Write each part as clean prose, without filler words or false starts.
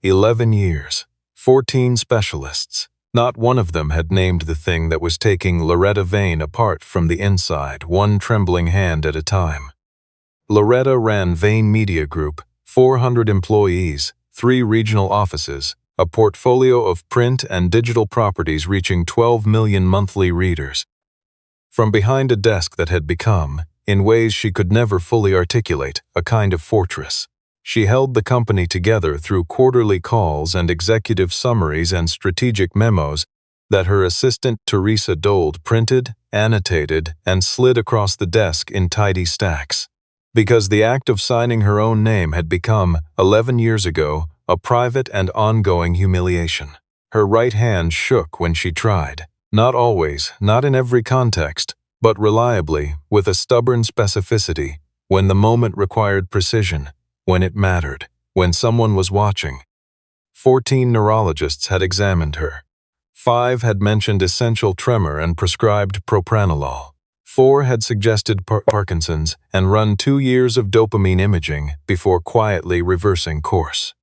11 years, 14 specialists. Not one of them had named the thing that was taking Loretta Vane apart from the inside, one trembling hand at a time. Loretta ran Vane Media Group, 400 employees, 3 regional offices, a portfolio of print and digital properties reaching 12 million monthly readers. From behind a desk that had become, in ways she could never fully articulate, a kind of fortress, she held the company together through quarterly calls and executive summaries and strategic memos that her assistant Teresa Dold printed, annotated, and slid across the desk in tidy stacks. Because the act of signing her own name had become, 11 years ago, a private and ongoing humiliation. Her right hand shook when she tried, not always, not in every context, but reliably, with a stubborn specificity, when the moment required precision, when it mattered, when someone was watching. 14 neurologists had examined her. 5 had mentioned essential tremor and prescribed propranolol. 4 had suggested Parkinson's and run 2 years of dopamine imaging before quietly reversing course.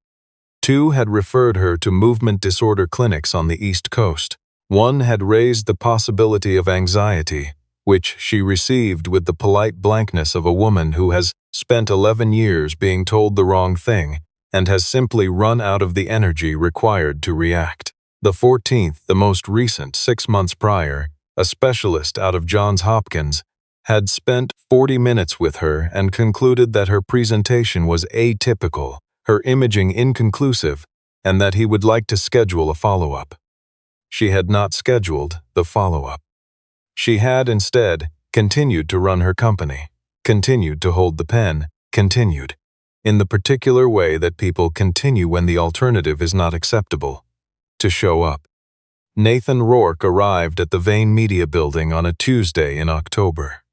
2 had referred her to movement disorder clinics on the East Coast. 1 had raised the possibility of anxiety, which she received with the polite blankness of a woman who has spent 11 years being told the wrong thing and has simply run out of the energy required to react. The 14th, the most recent, 6 months prior, a specialist out of Johns Hopkins, had spent 40 minutes with her and concluded that her presentation was atypical, her imaging inconclusive, and that he would like to schedule a follow-up. She had not scheduled the follow-up. She had instead continued to run her company, continued to hold the pen, continued, in the particular way that people continue when the alternative is not acceptable, to show up. Nathan Rourke arrived at the Vane Media Building on a Tuesday in October.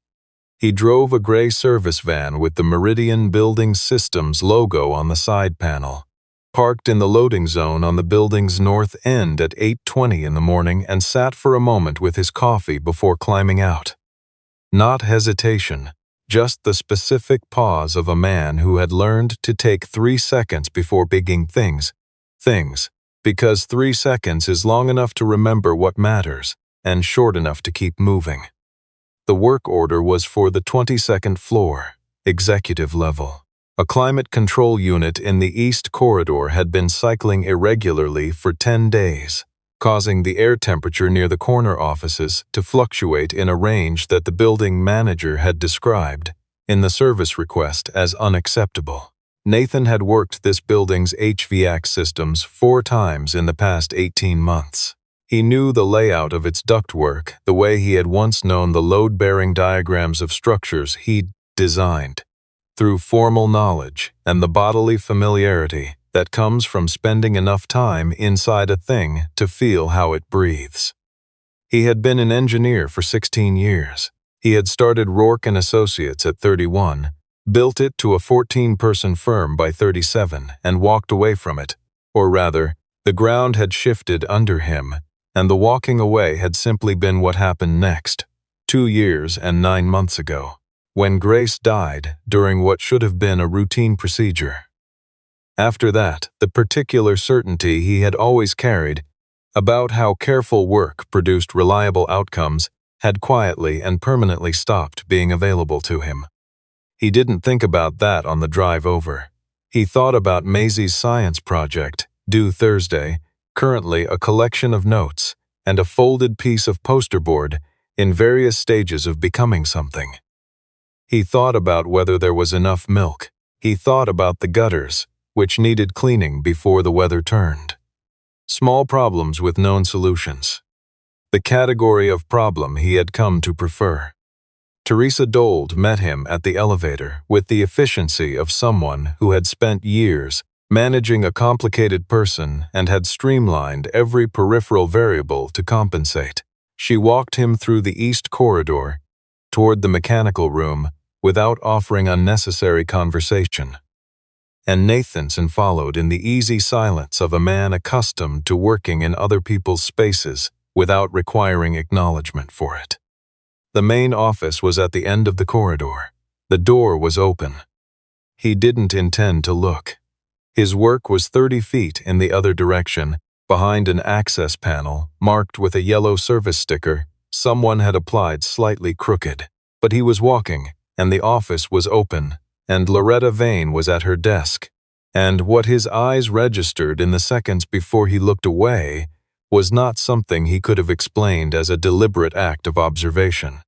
He drove a gray service van with the Meridian Building Systems logo on the side panel, parked in the loading zone on the building's north end at 8:20 in the morning and sat for a moment with his coffee before climbing out. Not hesitation, just the specific pause of a man who had learned to take 3 seconds before beginning things, because 3 seconds is long enough to remember what matters and short enough to keep moving. The work order was for the 22nd floor, executive level. A climate control unit in the East Corridor had been cycling irregularly for 10 days, causing the air temperature near the corner offices to fluctuate in a range that the building manager had described in the service request as unacceptable. Nathan had worked this building's HVAC systems 4 times in the past 18 months. He knew the layout of its ductwork the way he had once known the load-bearing diagrams of structures he'd designed, through formal knowledge and the bodily familiarity that comes from spending enough time inside a thing to feel how it breathes. He had been an engineer for 16 years. He had started Rourke & Associates at 31, built it to a 14-person firm by 37, and walked away from it. Or rather, the ground had shifted under him, and the walking away had simply been what happened next, 2 years and 9 months ago, when Grace died during what should have been a routine procedure. After that, the particular certainty he had always carried about how careful work produced reliable outcomes had quietly and permanently stopped being available to him. He didn't think about that on the drive over. He thought about Maisie's science project, due Thursday, currently a collection of notes and a folded piece of poster board in various stages of becoming something. He thought about whether there was enough milk. He thought about the gutters, which needed cleaning before the weather turned. Small problems with known solutions. The category of problem he had come to prefer. Teresa Dold met him at the elevator with the efficiency of someone who had spent years managing a complicated person and had streamlined every peripheral variable to compensate. She walked him through the East Corridor, toward the mechanical room, without offering unnecessary conversation. And Nathanson followed in the easy silence of a man accustomed to working in other people's spaces without requiring acknowledgement for it. The main office was at the end of the corridor. The door was open. He didn't intend to look. His work was 30 feet in the other direction, behind an access panel marked with a yellow service sticker someone had applied slightly crooked. But he was walking, and the office was open, and Loretta Vane was at her desk. And what his eyes registered in the seconds before he looked away was not something he could have explained as a deliberate act of observation.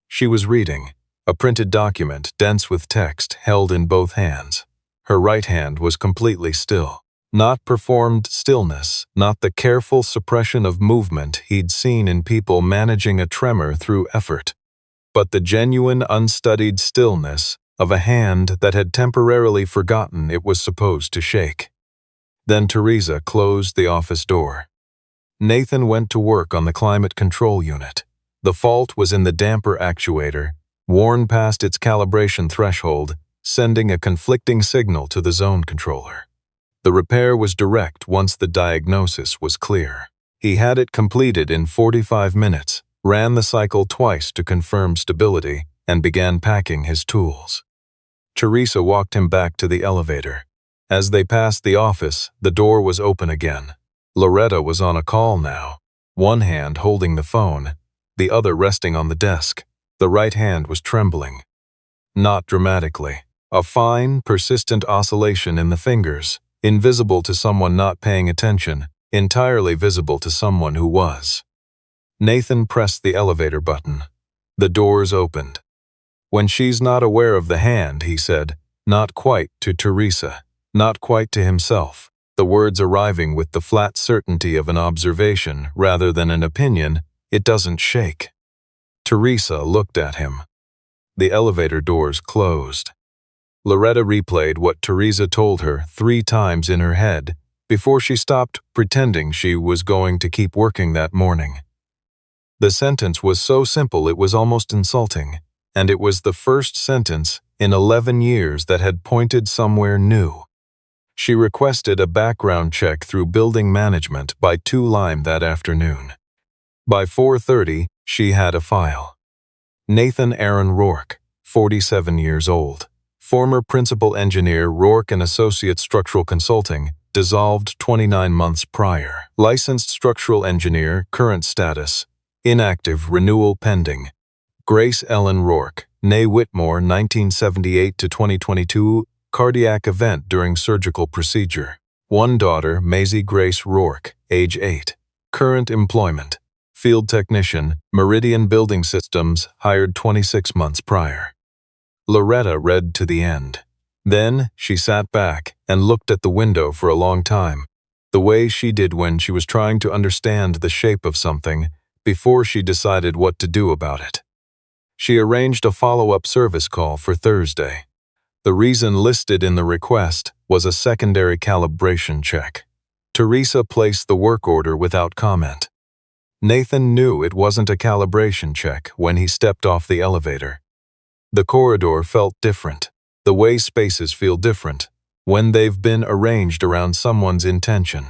She was reading, a printed document dense with text held in both hands. Her right hand was completely still. Not performed stillness, not the careful suppression of movement he'd seen in people managing a tremor through effort, but the genuine, unstudied stillness of a hand that had temporarily forgotten it was supposed to shake. Then Teresa closed the office door. Nathan went to work on the climate control unit. The fault was in the damper actuator, worn past its calibration threshold, sending a conflicting signal to the zone controller. The repair was direct once the diagnosis was clear. He had it completed in 45 minutes, ran the cycle twice to confirm stability, and began packing his tools. Teresa walked him back to the elevator. As they passed the office, the door was open again. Loretta was on a call now, one hand holding the phone, the other resting on the desk. The right hand was trembling. Not dramatically. A fine, persistent oscillation in the fingers, invisible to someone not paying attention, entirely visible to someone who was. Nathan pressed the elevator button. The doors opened. "When she's not aware of the hand," he said, not quite to Teresa, not quite to himself, the words arriving with the flat certainty of an observation rather than an opinion, "it doesn't shake." Teresa looked at him. The elevator doors closed. Loretta replayed what Teresa told her 3 times in her head before she stopped pretending she was going to keep working that morning. The sentence was so simple it was almost insulting, and it was the first sentence in 11 years that had pointed somewhere new. She requested a background check through building management by 2 Lime that afternoon. By 4:30, she had a file. Nathan Aaron Rourke, 47 years old. Former principal engineer, Rourke and Associate Structural Consulting, dissolved 29 months prior. Licensed structural engineer, current status, inactive, renewal pending. Grace Ellen Rourke, née Whitmore, 1978 to 2022, cardiac event during surgical procedure. 1 daughter, Maisie Grace Rourke, age 8. Current employment, field technician, Meridian Building Systems, hired 26 months prior. Loretta read to the end. Then she sat back and looked at the window for a long time, the way she did when she was trying to understand the shape of something before she decided what to do about it. She arranged a follow-up service call for Thursday. The reason listed in the request was a secondary calibration check. Teresa placed the work order without comment. Nathan knew it wasn't a calibration check when he stepped off the elevator. The corridor felt different, the way spaces feel different, when they've been arranged around someone's intention.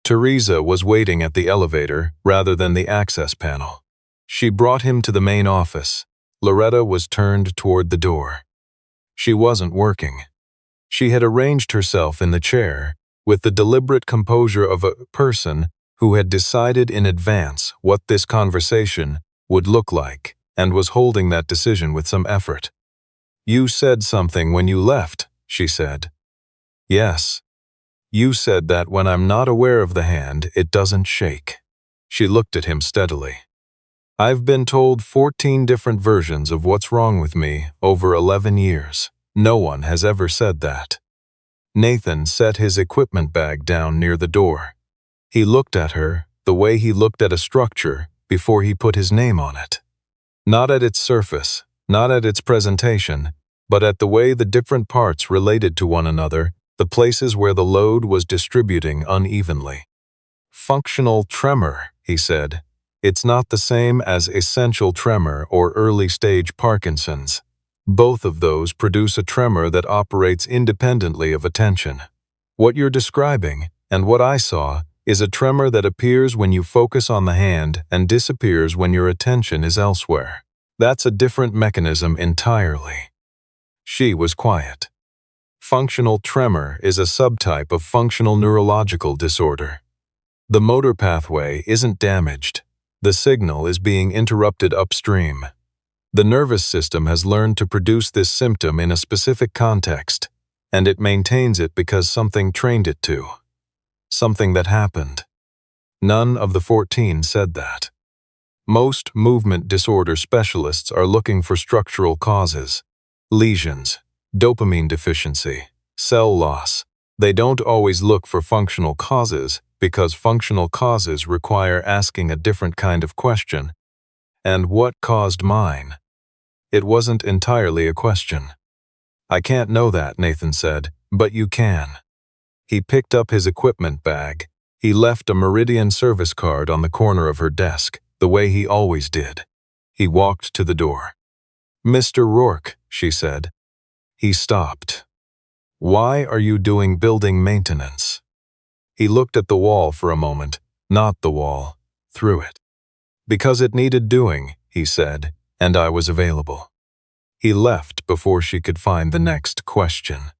Teresa was waiting at the elevator rather than the access panel. She brought him to the main office. Loretta was turned toward the door. She wasn't working. She had arranged herself in the chair with the deliberate composure of a person who had decided in advance what this conversation would look like and was holding that decision with some effort. "You said something when you left," she said. "Yes. You said that when I'm not aware of the hand, it doesn't shake." She looked at him steadily. "I've been told 14 different versions of what's wrong with me over 11 years. No one has ever said that." Nathan set his equipment bag down near the door. He looked at her the way he looked at a structure before he put his name on it. Not at its surface, not at its presentation, but at the way the different parts related to one another, the places where the load was distributing unevenly. "Functional tremor," he said. "It's not the same as essential tremor or early-stage Parkinson's. Both of those produce a tremor that operates independently of attention. What you're describing, and what I saw, is a tremor that appears when you focus on the hand and disappears when your attention is elsewhere. That's a different mechanism entirely." She was quiet. Functional tremor is a subtype of functional neurological disorder. The motor pathway isn't damaged. The signal is being interrupted upstream. The nervous system has learned to produce this symptom in a specific context, and it maintains it because something trained it to. Something that happened. None of the 14 said that. Most movement disorder specialists are looking for structural causes, lesions, dopamine deficiency, cell loss. They don't always look for functional causes because functional causes require asking a different kind of question. And what caused mine? It wasn't entirely a question. I can't know that, Nathan said, but you can. He picked up his equipment bag. He left a Meridian service card on the corner of her desk, the way he always did. He walked to the door. "Mr. Rourke," she said. He stopped. "Why are you doing building maintenance?" He looked at the wall for a moment, not the wall, through it. "Because it needed doing," he said, "and I was available." He left before she could find the next question.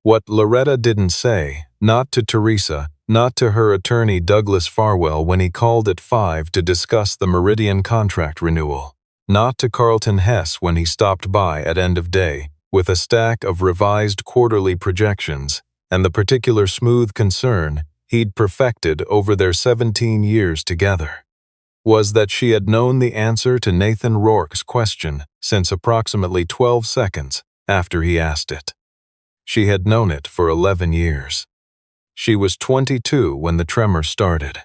What Loretta didn't say, not to Teresa, not to her attorney Douglas Farwell when he called at 5 to discuss the Meridian contract renewal, not to Carlton Hess when he stopped by at end of day with a stack of revised quarterly projections and the particular smooth concern he'd perfected over their 17 years together, was that she had known the answer to Nathan Rourke's question since approximately 12 seconds after he asked it. She had known it for 11 years. She was 22 when the tremor started,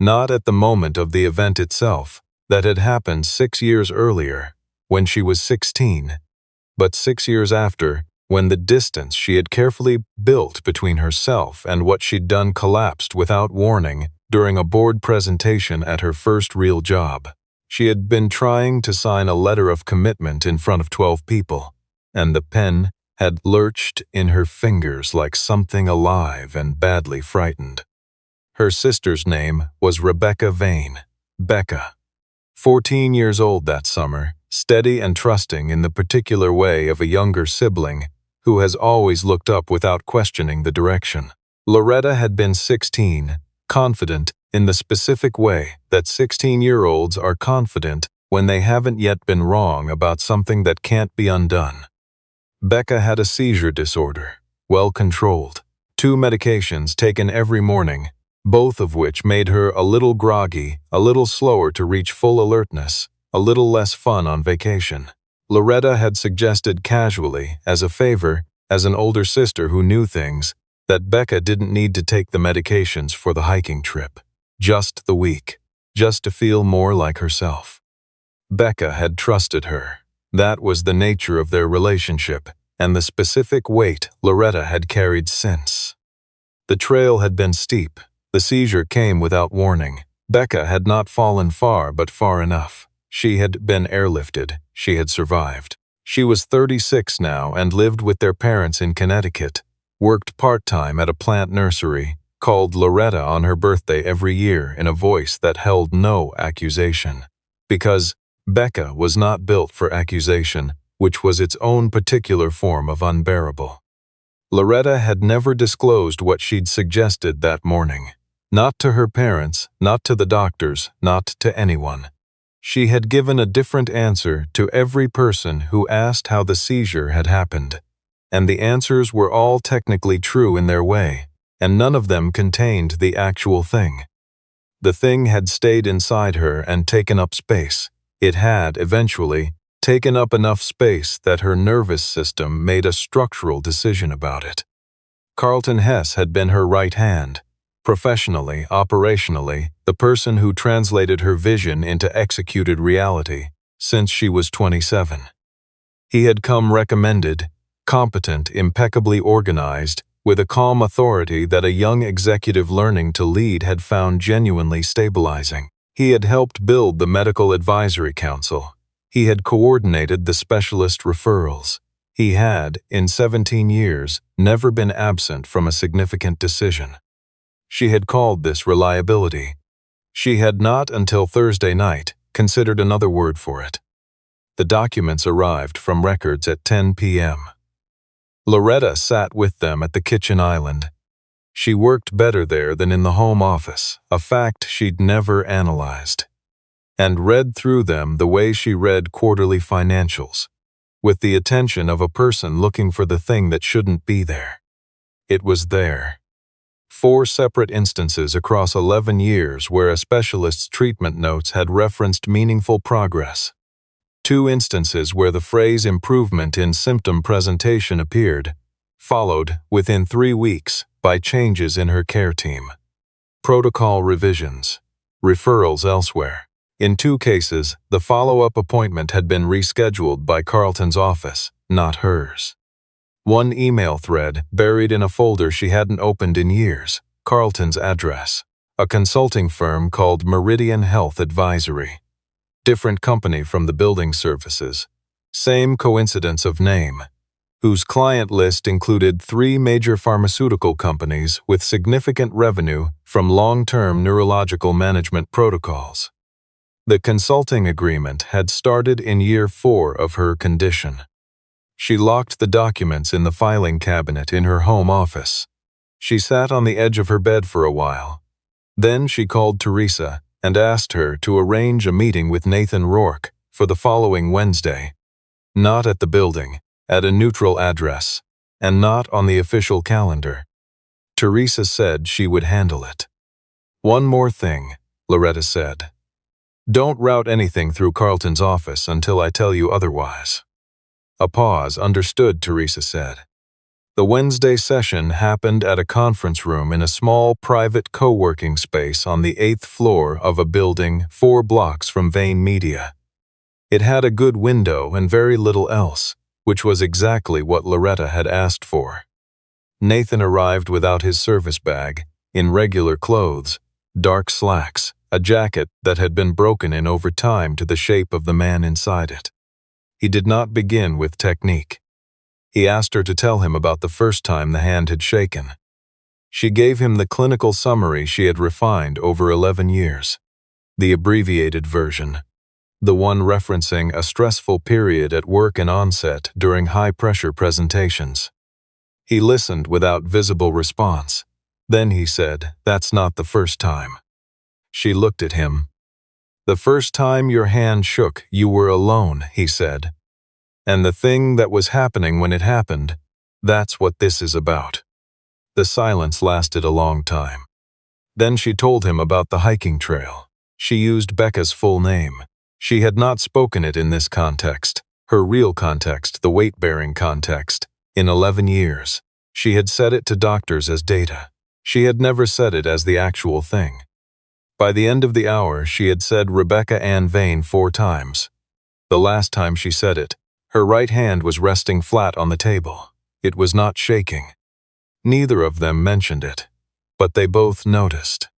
not at the moment of the event itself that had happened 6 years earlier, when she was 16, but 6 years after, when the distance she had carefully built between herself and what she'd done collapsed without warning during a board presentation at her first real job. She had been trying to sign a letter of commitment in front of 12 people, and the pen had lurched in her fingers like something alive and badly frightened. Her sister's name was Rebecca Vane, Becca. 14 years old that summer, steady and trusting in the particular way of a younger sibling who has always looked up without questioning the direction. Loretta had been 16, confident in the specific way that 16-year-olds are confident when they haven't yet been wrong about something that can't be undone. Becca had a seizure disorder, well controlled, 2 medications taken every morning, both of which made her a little groggy, a little slower to reach full alertness, a little less fun on vacation. Loretta had suggested casually, as a favor, as an older sister who knew things, that Becca didn't need to take the medications for the hiking trip, just the week, just to feel more like herself. Becca had trusted her. That was the nature of their relationship and the specific weight Loretta had carried since. The trail had been steep. The seizure came without warning. Becca had not fallen far, but far enough. She had been airlifted. She had survived. She was 36 now and lived with their parents in Connecticut, worked part-time at a plant nursery, called Loretta on her birthday every year in a voice that held no accusation. Because Becca was not built for accusation, which was its own particular form of unbearable. Loretta had never disclosed what she'd suggested that morning. Not to her parents, not to the doctors, not to anyone. She had given a different answer to every person who asked how the seizure had happened, and the answers were all technically true in their way, and none of them contained the actual thing. The thing had stayed inside her and taken up space. It had, eventually, taken up enough space that her nervous system made a structural decision about it. Carlton Hess had been her right hand, professionally, operationally, the person who translated her vision into executed reality since she was 27. He had come recommended, competent, impeccably organized, with a calm authority that a young executive learning to lead had found genuinely stabilizing. He had helped build the Medical Advisory Council. He had coordinated the specialist referrals. He had, in 17 years, never been absent from a significant decision. She had called this reliability. She had not until Thursday night considered another word for it. The documents arrived from records at 10 p.m. Loretta sat with them at the kitchen island. She worked better there than in the home office, a fact she'd never analyzed, and read through them the way she read quarterly financials, with the attention of a person looking for the thing that shouldn't be there. It was there. 4 separate instances across 11 years where a specialist's treatment notes had referenced meaningful progress. 2 instances where the phrase improvement in symptom presentation appeared, followed, within 3 weeks, by changes in her care team. Protocol revisions. Referrals elsewhere. In 2 cases, the follow-up appointment had been rescheduled by Carlton's office, not hers. 1 email thread, buried in a folder she hadn't opened in years, Carlton's address. A consulting firm called Meridian Health Advisory. Different company from the building services. Same coincidence of name. Whose client list included 3 major pharmaceutical companies with significant revenue from long-term neurological management protocols. The consulting agreement had started in year 4 of her condition. She locked the documents in the filing cabinet in her home office. She sat on the edge of her bed for a while. Then she called Teresa and asked her to arrange a meeting with Nathan Rourke for the following Wednesday. Not at the building, at a neutral address, and not on the official calendar. Teresa said she would handle it. "One more thing," Loretta said. "Don't route anything through Carlton's office until I tell you otherwise." A pause. "Understood," Teresa said. The Wednesday session happened at a conference room in a small private co-working space on the 8th floor of a building 4 blocks from Vane Media. It had a good window and very little else, which was exactly what Loretta had asked for. Nathan arrived without his service bag, in regular clothes, dark slacks, a jacket that had been broken in over time to the shape of the man inside it. He did not begin with technique. He asked her to tell him about the first time the hand had shaken. She gave him the clinical summary she had refined over 11 years. The abbreviated version. The one referencing a stressful period at work and onset during high-pressure presentations. He listened without visible response. Then he said, "That's not the first time." She looked at him. "The first time your hand shook, you were alone," he said. "And the thing that was happening when it happened, that's what this is about." The silence lasted a long time. Then she told him about the hiking trail. She used Becca's full name. She had not spoken it in this context, her real context, the weight-bearing context, in 11 years. She had said it to doctors as data. She had never said it as the actual thing. By the end of the hour, she had said Rebecca Ann Vane 4 times. The last time she said it, her right hand was resting flat on the table. It was not shaking. Neither of them mentioned it, but they both noticed.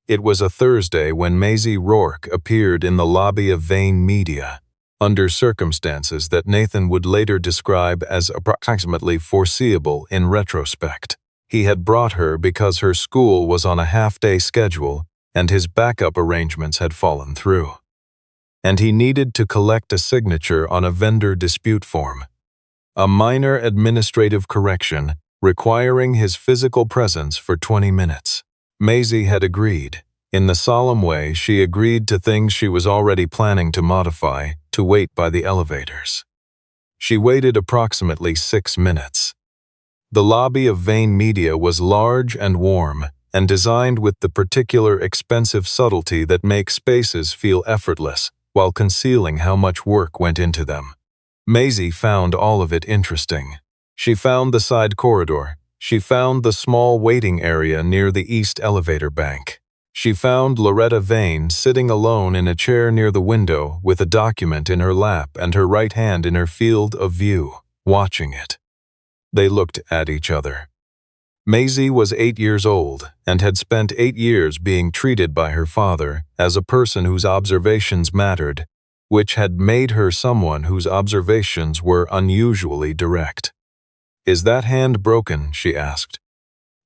It was a Thursday when Maisie Rourke appeared in the lobby of Vane Media, under circumstances that Nathan would later describe as approximately foreseeable in retrospect. He had brought her because her school was on a half-day schedule and his backup arrangements had fallen through. And he needed to collect a signature on a vendor dispute form. A minor administrative correction requiring his physical presence for 20 minutes. Maisie had agreed. In the solemn way she agreed to things she was already planning to modify, to wait by the elevators. She waited approximately 6 minutes. The lobby of Vane Media was large and warm, and designed with the particular expensive subtlety that makes spaces feel effortless, while concealing how much work went into them. Maisie found all of it interesting. She found the side corridor. She found the small waiting area near the east elevator bank. She found Loretta Vane sitting alone in a chair near the window with a document in her lap and her right hand in her field of view, watching it. They looked at each other. Maisie was 8 years old and had spent 8 years being treated by her father as a person whose observations mattered, which had made her someone whose observations were unusually direct. "Is that hand broken?" she asked.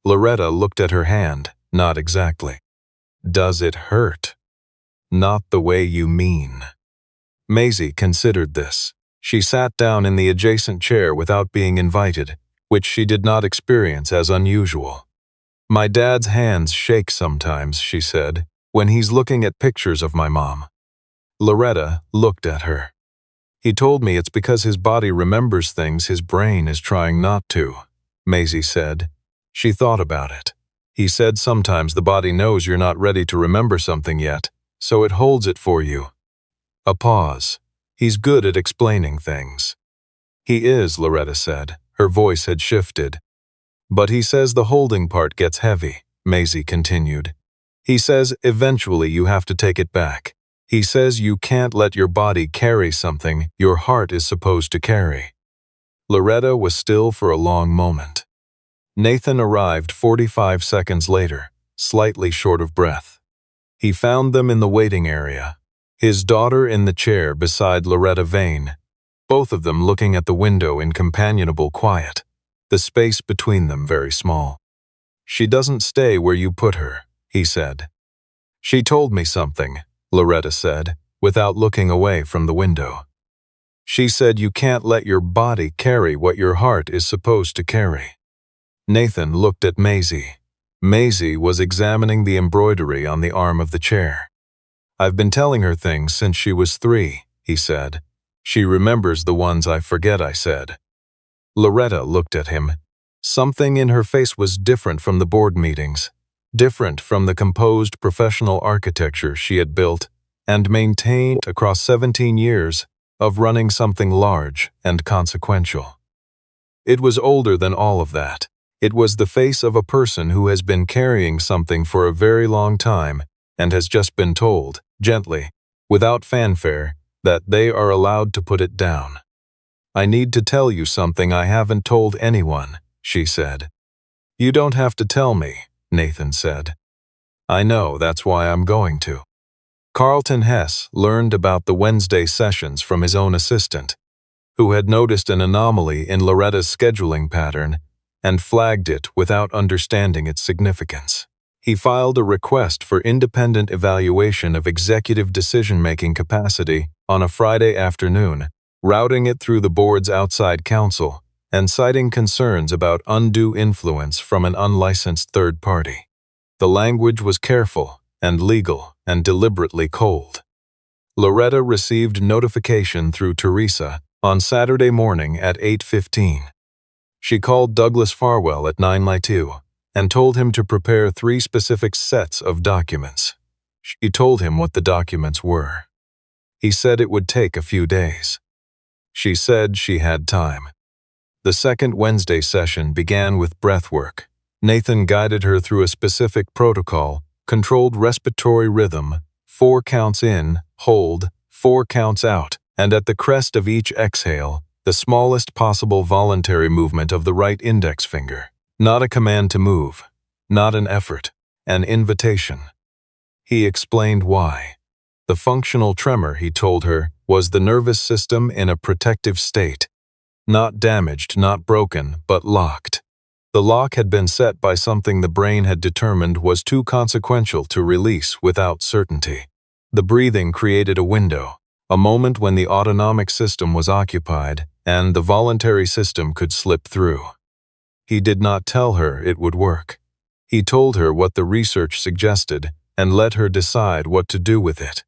Loretta looked at her hand. "Not exactly." "Does it hurt?" "Not the way you mean." Maisie considered this. She sat down in the adjacent chair without being invited, which she did not experience as unusual. "My dad's hands shake sometimes," she said, "when he's looking at pictures of my mom." Loretta looked at her. "He told me it's because his body remembers things his brain is trying not to," Maisie said. She thought about it. "He said sometimes the body knows you're not ready to remember something yet, so it holds it for you." A pause. "He's good at explaining things." "He is," Loretta said. Her voice had shifted. "But he says the holding part gets heavy," Maisie continued. "He says eventually you have to take it back. He says you can't let your body carry something your heart is supposed to carry." Loretta was still for a long moment. Nathan arrived 45 seconds later, slightly short of breath. He found them in the waiting area, his daughter in the chair beside Loretta Vane, both of them looking at the window in companionable quiet, the space between them very small. "She doesn't stay where you put her," he said. "She told me something," Loretta said, without looking away from the window. "She said you can't let your body carry what your heart is supposed to carry." Nathan looked at Maisie. Maisie was examining the embroidery on the arm of the chair. "I've been telling her things since she was 3, he said. "She remembers the ones I forget," I said. Loretta looked at him. Something in her face was different from the board meetings, different from the composed professional architecture she had built and maintained across 17 years of running something large and consequential. It was older than all of that. It was the face of a person who has been carrying something for a very long time and has just been told, gently, without fanfare, that they are allowed to put it down. "I need to tell you something I haven't told anyone," she said. "You don't have to tell me," Nathan said. "I know, that's why I'm going to." Carlton Hess learned about the Wednesday sessions from his own assistant, who had noticed an anomaly in Loretta's scheduling pattern and flagged it without understanding its significance. He filed a request for independent evaluation of executive decision-making capacity on a Friday afternoon, routing it through the board's outside counsel and citing concerns about undue influence from an unlicensed third party. The language was careful and legal and deliberately cold. Loretta received notification through Teresa on Saturday morning at 8:15. She called Douglas Farwell at 9:02 and told him to prepare 3 specific sets of documents. She told him what the documents were. He said it would take a few days. She said she had time. The second Wednesday session began with breathwork. Nathan guided her through a specific protocol, controlled respiratory rhythm, 4 counts in, hold, 4 counts out, and at the crest of each exhale, the smallest possible voluntary movement of the right index finger. Not a command to move, not an effort, an invitation. He explained why. The functional tremor, he told her, was the nervous system in a protective state. Not damaged, not broken, but locked. The lock had been set by something the brain had determined was too consequential to release without certainty. The breathing created a window, a moment when the autonomic system was occupied and the voluntary system could slip through. He did not tell her it would work. He told her what the research suggested and let her decide what to do with it.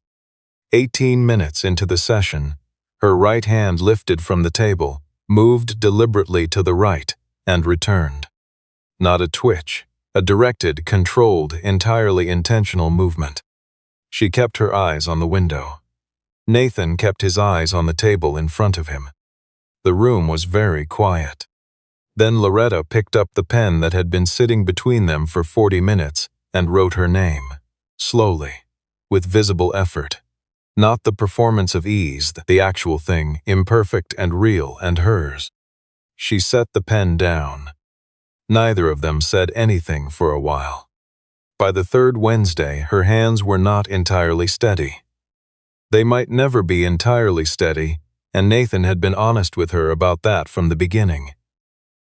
18 minutes into the session, her right hand lifted from the table, moved deliberately to the right, and returned. Not a twitch, a directed, controlled, entirely intentional movement. She kept her eyes on the window. Nathan kept his eyes on the table in front of him. The room was very quiet. Then Loretta picked up the pen that had been sitting between them for 40 minutes and wrote her name, slowly, with visible effort. Not the performance of ease, the actual thing, imperfect and real and hers. She set the pen down. Neither of them said anything for a while. By the third Wednesday, her hands were not entirely steady. They might never be entirely steady, and Nathan had been honest with her about that from the beginning.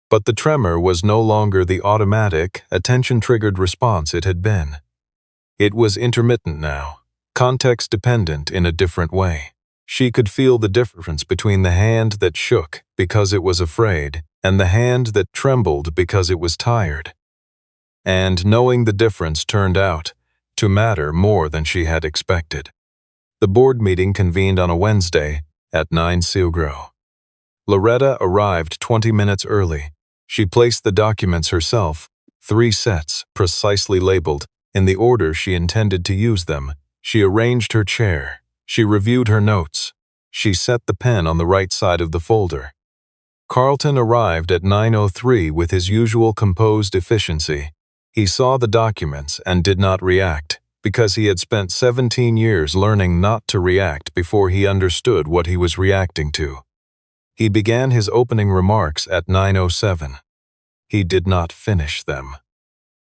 But the tremor was no longer the automatic, attention-triggered response it had been. It was intermittent now, context-dependent in a different way. She could feel the difference between the hand that shook because it was afraid and the hand that trembled because it was tired. And knowing the difference turned out to matter more than she had expected. The board meeting convened on a Wednesday at 9 Silgro. Loretta arrived 20 minutes early. She placed the documents herself, 3 sets, precisely labeled, in the order she intended to use them. She arranged her chair. She reviewed her notes. She set the pen on the right side of the folder. Carlton arrived at 9:03 with his usual composed efficiency. He saw the documents and did not react, because he had spent 17 years learning not to react before he understood what he was reacting to. He began his opening remarks at 9:07. He did not finish them.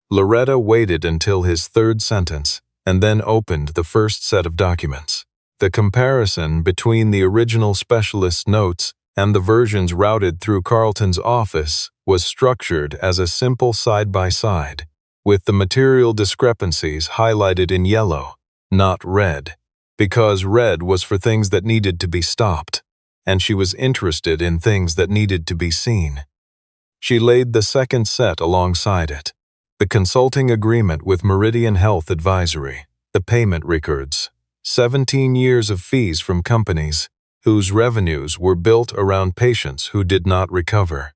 Loretta waited until his third sentence and then opened the first set of documents. The comparison between the original specialist's notes and the versions routed through Carlton's office was structured as a simple side-by-side, with the material discrepancies highlighted in yellow, not red, because red was for things that needed to be stopped, and she was interested in things that needed to be seen. She laid the second set alongside it, the consulting agreement with Meridian Health Advisory, the payment records, 17 years of fees from companies whose revenues were built around patients who did not recover.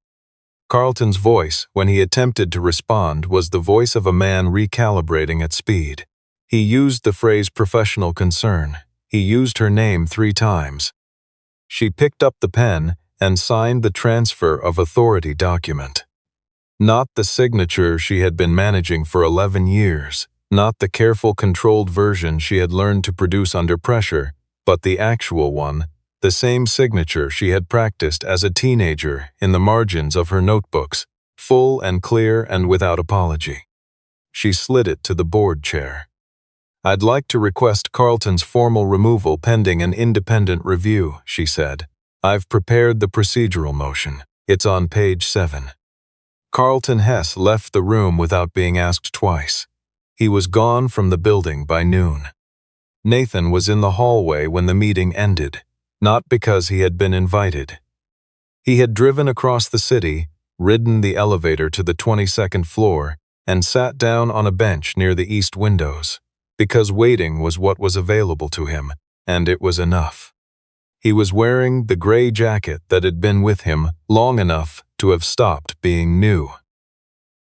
Carlton's voice, when he attempted to respond, was the voice of a man recalibrating at speed. He used the phrase professional concern. He used her name 3 times. She picked up the pen and signed the transfer of authority document. Not the signature she had been managing for 11 years, not the careful, controlled version she had learned to produce under pressure, but the actual one, the same signature she had practiced as a teenager in the margins of her notebooks, full and clear and without apology. She slid it to the board chair. "I'd like to request Carlton's formal removal pending an independent review," she said. "I've prepared the procedural motion. It's on page 7. Carlton Hess left the room without being asked twice. He was gone from the building by noon. Nathan was in the hallway when the meeting ended, not because he had been invited. He had driven across the city, ridden the elevator to the 22nd floor, and sat down on a bench near the east windows, because waiting was what was available to him, and it was enough. He was wearing the gray jacket that had been with him long enough to have stopped being new.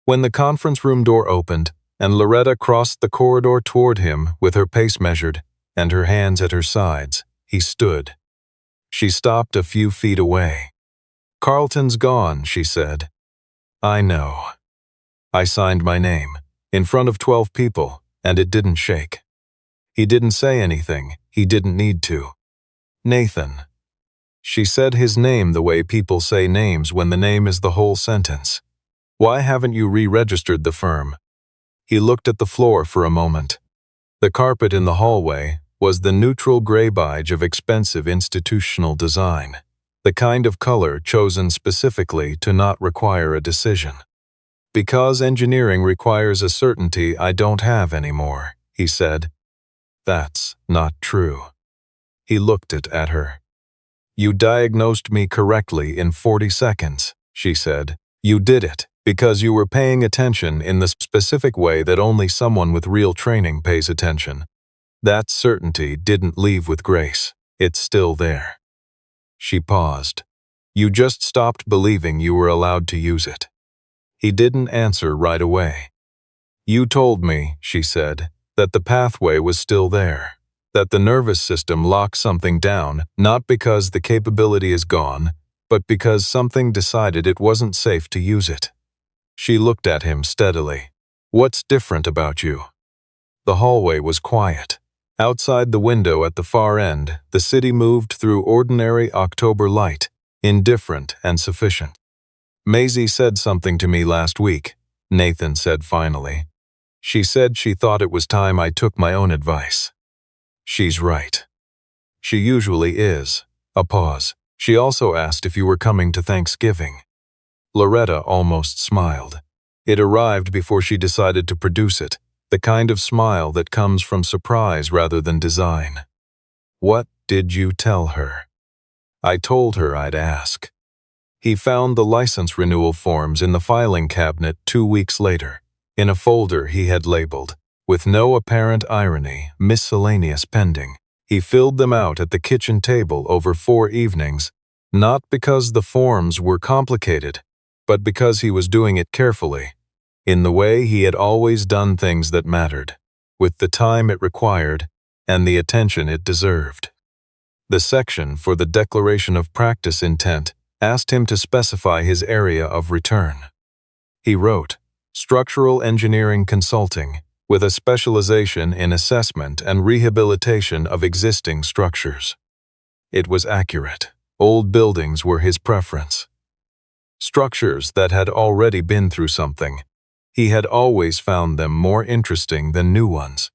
When the conference room door opened, and Loretta crossed the corridor toward him with her pace measured and her hands at her sides, he stood. She stopped a few feet away. "Carlton's gone," she said. "I know." I signed my name, in front of 12 people, and it didn't shake. He didn't say anything. He didn't need to. "Nathan." She said his name the way people say names when the name is the whole sentence. "Why haven't you re-registered the firm?" He looked at the floor for a moment. The carpet in the hallway was the neutral gray beige of expensive institutional design, the kind of color chosen specifically to not require a decision. "Because engineering requires a certainty I don't have anymore," he said. "That's not true." He looked at her. "You diagnosed me correctly in 40 seconds, she said. "You did it because you were paying attention in the specific way that only someone with real training pays attention. That certainty didn't leave with grace. It's still there." She paused. "You just stopped believing you were allowed to use it." He didn't answer right away. "You told me," she said, "that the pathway was still there, that the nervous system locks something down, not because the capability is gone, but because something decided it wasn't safe to use it." She looked at him steadily. "What's different about you?" The hallway was quiet. Outside the window at the far end, the city moved through ordinary October light, indifferent and sufficient. "Maisie said something to me last week," Nathan said finally. "She said she thought it was time I took my own advice." "She's right." "She usually is." A pause. "She also asked if you were coming to Thanksgiving." Loretta almost smiled. It arrived before she decided to produce it, the kind of smile that comes from surprise rather than design. "What did you tell her?" "I told her I'd ask." He found the license renewal forms in the filing cabinet 2 weeks later, in a folder he had labeled, with no apparent irony, miscellaneous pending. He filled them out at the kitchen table over 4 evenings, not because the forms were complicated, but because he was doing it carefully, in the way he had always done things that mattered, with the time it required and the attention it deserved. The section for the declaration of practice intent asked him to specify his area of return. He wrote, "Structural engineering consulting, with a specialization in assessment and rehabilitation of existing structures." It was accurate. Old buildings were his preference. Structures that had already been through something. He had always found them more interesting than new ones.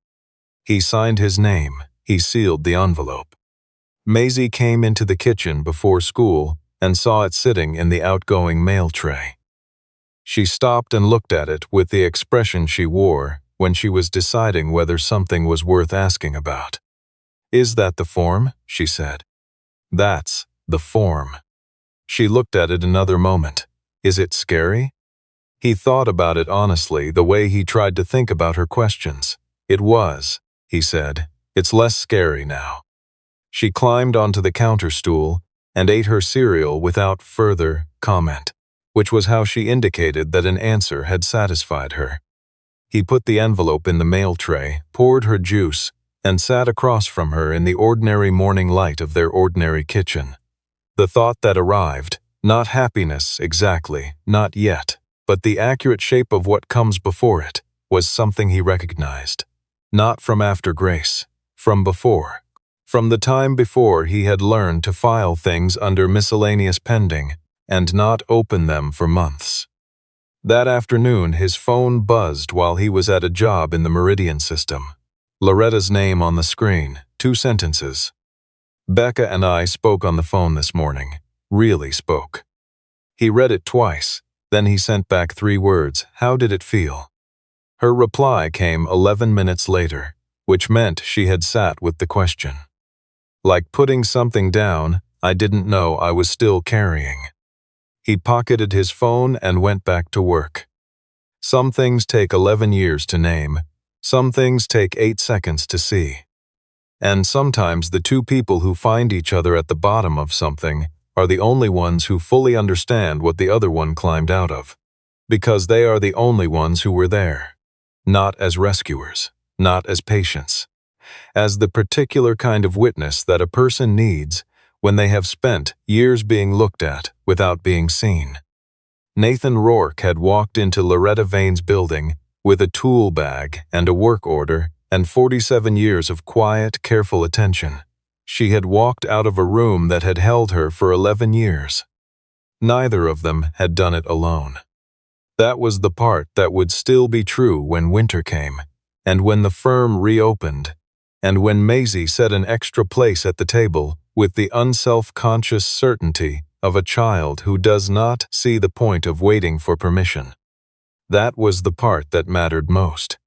He signed his name. He sealed the envelope. Maisie came into the kitchen before school and saw it sitting in the outgoing mail tray. She stopped and looked at it with the expression she wore when she was deciding whether something was worth asking about. "Is that the form?" she said. "That's the form." She looked at it another moment. "Is it scary?" He thought about it honestly, the way he tried to think about her questions. "It was," he said. "It's less scary now." She climbed onto the counter stool and ate her cereal without further comment, which was how she indicated that an answer had satisfied her. He put the envelope in the mail tray, poured her juice, and sat across from her in the ordinary morning light of their ordinary kitchen. The thought that arrived, not happiness exactly, not yet, but the accurate shape of what comes before it, was something he recognized. Not from after grace, from before. From the time before he had learned to file things under miscellaneous pending and not open them for months. That afternoon his phone buzzed while he was at a job in the Meridian system. Loretta's name on the screen, 2 sentences. "Becca and I spoke on the phone this morning. Really spoke." He read it twice, then he sent back 3 words, "How did it feel?" Her reply came 11 minutes later, which meant she had sat with the question. "Like putting something down I didn't know I was still carrying." He pocketed his phone and went back to work. Some things take 11 years to name. Some things take 8 seconds to see. And sometimes the 2 people who find each other at the bottom of something are the only ones who fully understand what the other one climbed out of, because they are the only ones who were there, not as rescuers, not as patients, as the particular kind of witness that a person needs when they have spent years being looked at without being seen. Nathan Rourke had walked into Loretta Vane's building with a tool bag and a work order and 47 years of quiet, careful attention. She had walked out of a room that had held her for 11 years. Neither of them had done it alone. That was the part that would still be true when winter came, and when the firm reopened, and when Maisie set an extra place at the table with the unself-conscious certainty of a child who does not see the point of waiting for permission. That was the part that mattered most.